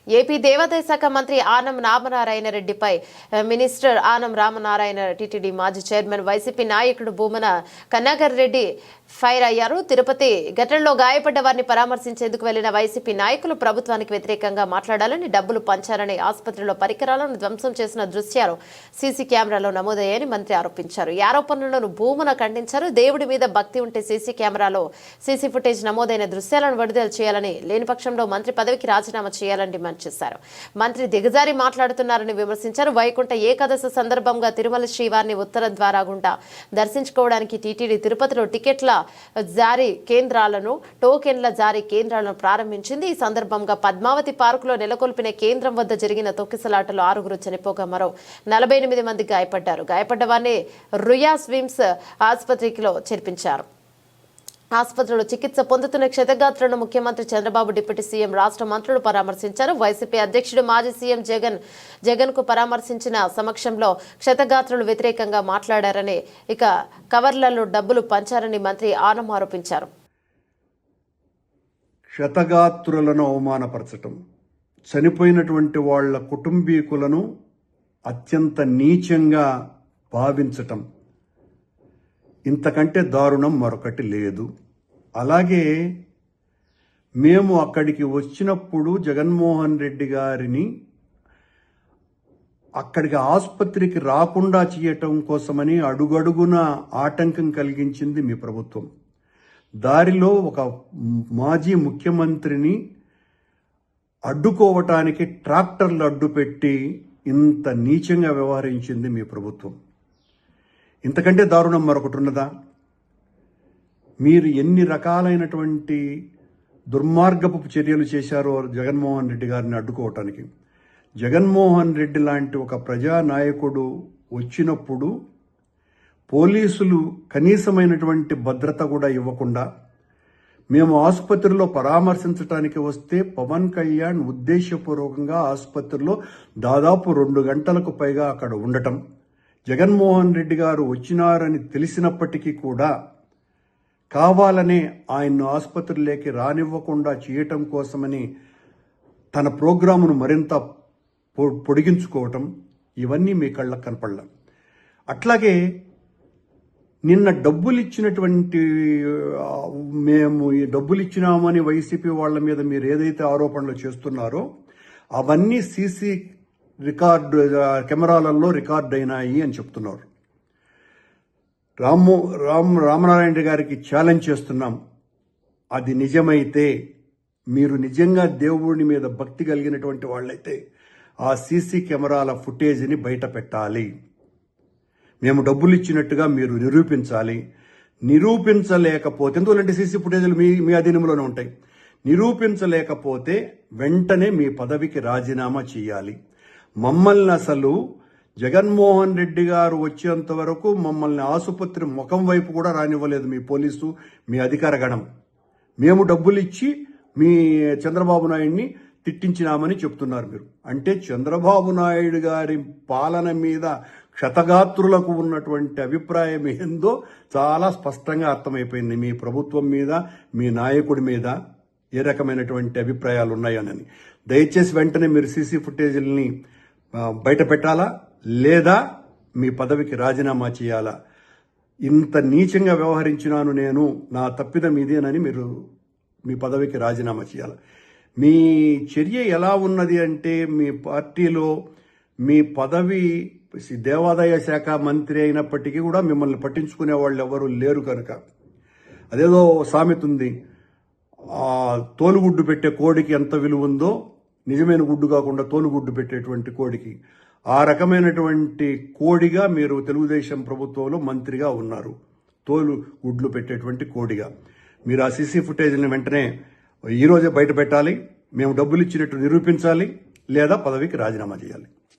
AP దేవాదాయ శాఖ మంత్రి ఆనం రామనారాయణ రెడ్డిపై మినిస్టర్ ఆనం రామనారాయణ టీటీడీ మాజీ చైర్మన్ వైసీపీ నాయకుడు భూమన కన్నాగర్ రెడ్డి ఫైర్ అయ్యారు. తిరుపతి ఘటనలో గాయపడ్డ వారిని పరామర్శించేందుకు వెళ్లిన వైసీపీ నాయకులు ప్రభుత్వానికి వ్యతిరేకంగా మాట్లాడాలని, డబ్బులు పంచారని, ఆసుపత్రిలో పరికరాలను ధ్వంసం చేసిన దృశ్యాలు సీసీ కెమెరాలో నమోదయ్యాయని మంత్రి ఆరోపించారు. ఈ ఆరోపణలను భూమన ఖండించారు. దేవుడి మీద భక్తి ఉంటే సీసీ కెమెరాలో సీసీ ఫుటేజ్ నమోదైన దృశ్యాలను విడుదల చేయాలని, లేని పక్షంలో మంత్రి పదవికి రాజీనామా చేయాలని డిమాండ్ చేశారు. మంత్రి దిగజారి మాట్లాడుతున్నారని విమర్శించారు. వైకుంఠ ఏకాదశి సందర్భంగా తిరుమల శ్రీవారిని ఉత్తర ద్వారా గుండా దర్శించుకోవడానికి టీటీడీ తిరుపతిలో టికెట్ల జారీ కేంద్రాలను, టోకెన్ల జారీ కేంద్రాలను ప్రారంభించింది. ఈ సందర్భంగా పద్మావతి పార్కులో నెలకొల్పిన కేంద్రం వద్ద జరిగిన తొక్కిసలాటలో 6 చనిపోగా మరో 48 మంది గాయపడ్డారు. గాయపడ్డ వారిని రుయా స్విమ్స్ ఆసుపత్రిలో చేర్పించారు. ఆసుపత్రిలో చికిత్స పొందుతున్న క్షతగాత్రులను ముఖ్యమంత్రి చంద్రబాబు, డిప్యూటీ సీఎం, రాష్ట్ర మంత్రులు పరామర్శించారు. వైసీపీ అధ్యక్షుడు మాజీ సీఎం జగన్ కు పరామర్శించిన సమక్షంలో క్షతగాత్రులు వ్యతిరేకంగా మాట్లాడారని, ఇక కవర్లలో డబ్బులు పంచారని మంత్రి ఆనం ఆరోపించారు. క్షతగాత్రులను అవమానపరచటం, చనిపోయినటువంటి వాళ్ల కుటుంబీకులను అత్యంత నీచంగా భావించటం, ఇంతకంటే దారుణం మరొకటి లేదు. అలాగే మేము అక్కడికి వచ్చినప్పుడు జగన్మోహన్ రెడ్డి గారిని అక్కడికి ఆసుపత్రికి రాకుండా చేయటం కోసమని అడుగడుగున ఆటంకం కలిగించింది మీ ప్రభుత్వం. దారిలో ఒక మాజీ ముఖ్యమంత్రిని అడ్డుకోవటానికి ట్రాక్టర్లు అడ్డుపెట్టి ఇంత నీచంగా వ్యవహరించింది మీ ప్రభుత్వం. ఇంతకంటే దారుణం మరొకటి ఉన్నదా? మీరు ఎన్ని రకాలైనటువంటి దుర్మార్గపు చర్యలు చేశారో జగన్మోహన్ రెడ్డి గారిని అడ్డుకోవటానికి. జగన్మోహన్ రెడ్డి లాంటి ఒక ప్రజానాయకుడు వచ్చినప్పుడు పోలీసులు కనీసమైనటువంటి భద్రత కూడా ఇవ్వకుండా, మేము ఆసుపత్రిలో పరామర్శించడానికి వస్తే పవన్ కళ్యాణ్ ఉద్దేశపూర్వకంగా ఆసుపత్రిలో దాదాపు 2 గంటలకు పైగా అక్కడ ఉండటం, జగన్మోహన్ రెడ్డి గారు వచ్చినారని తెలిసినప్పటికీ కూడా కావాలనే ఆయన్ను ఆసుపత్రిలోకి రానివ్వకుండా చేయటం కోసమని తన ప్రోగ్రామును మరింత పొడిగించుకోవటం, ఇవన్నీ మీ కళ్ళకు కనపడలా. అట్లాగే నిన్న డబ్బులు ఇచ్చినటువంటి, మేము ఈ డబ్బులు ఇచ్చినామని వైసీపీ వాళ్ళ మీద మీరు ఏదైతే ఆరోపణలు చేస్తున్నారో అవన్నీ సీసీ కెమెరాలలో రికార్డ్ అయినాయి అని చెప్తున్నారు. రామనారాయణ గారికి ఛాలెంజ్ చేస్తున్నాం. అది నిజమైతే, మీరు నిజంగా దేవుడి మీద భక్తి కలిగినటువంటి వాళ్ళైతే ఆ సీసీ కెమెరాల ఫుటేజ్ని బయట పెట్టాలి. మేము డబ్బులు ఇచ్చినట్టుగా మీరు నిరూపించాలి. నిరూపించలేకపోతే, ఎందుకంటే సీసీ ఫుటేజ్లు మీ అధీనంలోనే ఉంటాయి. నిరూపించలేకపోతే వెంటనే మీ పదవికి రాజీనామా చేయాలి. మమ్మల్ని అసలు జగన్మోహన్ రెడ్డి గారు వచ్చేంత వరకు మమ్మల్ని ఆసుపత్రి ముఖం వైపు కూడా రానివ్వలేదు మీ పోలీసు, మీ అధికార గణం. మేము డబ్బులు ఇచ్చి మీ చంద్రబాబు నాయుడిని తిట్టించినామని చెప్తున్నారు మీరు. అంటే చంద్రబాబు నాయుడు గారి పాలన మీద క్షతగాత్రులకు ఉన్నటువంటి అభిప్రాయం ఏందో చాలా స్పష్టంగా అర్థమైపోయింది. మీ ప్రభుత్వం మీద, మీ నాయకుడి మీద ఏ రకమైనటువంటి అభిప్రాయాలు ఉన్నాయని. దయచేసి వెంటనే మీరు సీసీ ఫుటేజీలని బయట పెట్టాలా, లేదా మీ పదవికి రాజీనామా చేయాలా. ఇంత నీచంగా వ్యవహరించినాను నేను, నా తప్పిదం ఇదేనని మీరు మీ పదవికి రాజీనామా చేయాలి. మీ చర్య ఎలా ఉన్నది అంటే, మీ పార్టీలో మీ పదవి దేవాదాయ శాఖ మంత్రి అయినప్పటికీ కూడా మిమ్మల్ని పట్టించుకునే వాళ్ళు ఎవరు లేరు కనుక, అదేదో సామెత ఉంది, తోలుగుడ్డు పెట్టే కోడికి ఎంత విలువ ఉందో నిజమైన గుడ్డు కాకుండా తోలుగుడ్డు పెట్టేటువంటి కోడికి, ఆ రకమైనటువంటి కోడిగా మీరు తెలుగుదేశం ప్రభుత్వంలో మంత్రిగా ఉన్నారు. తోలు గుడ్లు పెట్టేటువంటి కోడిగా మీరు ఆ సీసీ ఫుటేజ్ని వెంటనే ఈరోజే బయట పెట్టాలి. మేము డబ్బులు ఇచ్చినట్టు నిరూపించాలి, లేదా పదవికి రాజీనామా చేయాలి.